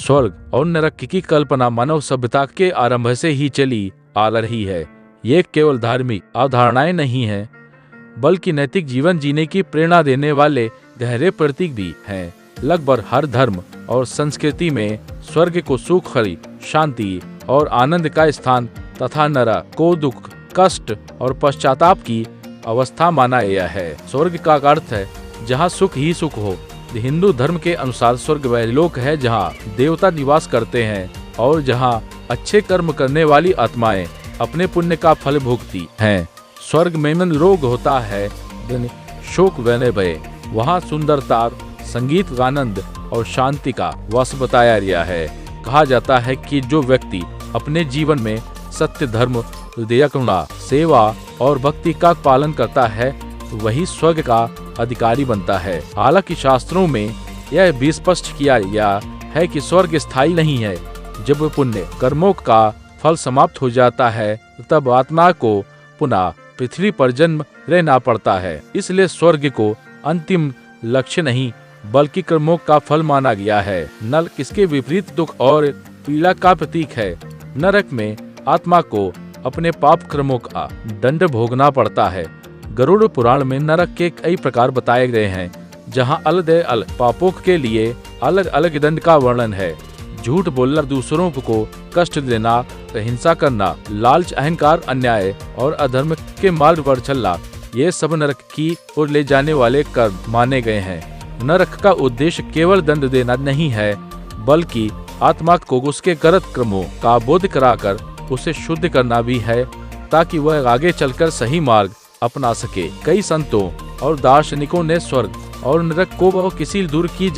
स्वर्ग और नरक की कल्पना मानव सभ्यता के आरंभ से ही चली आ रही है। ये केवल धार्मिक अवधारणाएं नहीं हैं, बल्कि नैतिक जीवन जीने की प्रेरणा देने वाले गहरे प्रतीक भी हैं। लगभग हर धर्म और संस्कृति में स्वर्ग को सुख, शांति और आनंद का स्थान तथा नरक को दुख, कष्ट और पश्चाताप की अवस्था माना गया है। स्वर्ग का अर्थ है जहाँ सुख ही सुख हो। हिंदू धर्म के अनुसार स्वर्ग वह लोक है जहाँ देवता निवास करते हैं और जहाँ अच्छे कर्म करने वाली आत्माएं अपने पुण्य का फल भोगती हैं। स्वर्ग में मन रोग होता है, शोक वने भय, वहाँ सुंदरता, संगीत, आनंद और शांति का वास बताया गया है। कहा जाता है कि जो व्यक्ति अपने जीवन में सत्य, धर्म, दया, करुणा, सेवा और भक्ति का पालन करता है वही स्वर्ग का अधिकारी बनता है। हालांकि शास्त्रों में यह भी स्पष्ट किया गया है कि स्वर्ग स्थायी नहीं है। जब पुण्य कर्मों का फल समाप्त हो जाता है तब आत्मा को पुनः पृथ्वी पर जन्म लेना पड़ता है। इसलिए स्वर्ग को अंतिम लक्ष्य नहीं बल्कि कर्मों का फल माना गया है। नरक इसके विपरीत दुख और पीड़ा का प्रतीक है। नरक में आत्मा को अपने पाप कर्मों का दंड भोगना पड़ता है। गरुड़ पुराण में नरक के कई प्रकार बताए गए हैं, जहां अलग पापों के लिए अलग अलग दंड का वर्णन है। झूठ बोलना, दूसरों को कष्ट देना, हिंसा करना, लालच, अहंकार, अन्याय और अधर्म के मार्ग पर चलना, ये सब नरक की ओर ले जाने वाले कर्म माने गए हैं। नरक का उद्देश्य केवल दंड देना नहीं है, बल्कि आत्मा को उसके गलत कर्मों का बोध कराकर उसे शुद्ध करना भी है, ताकि वह आगे चलकर सही मार्ग अपना सके। कई संतों और दार्शनिकों ने स्वर्ग और नरक को किसी दूर की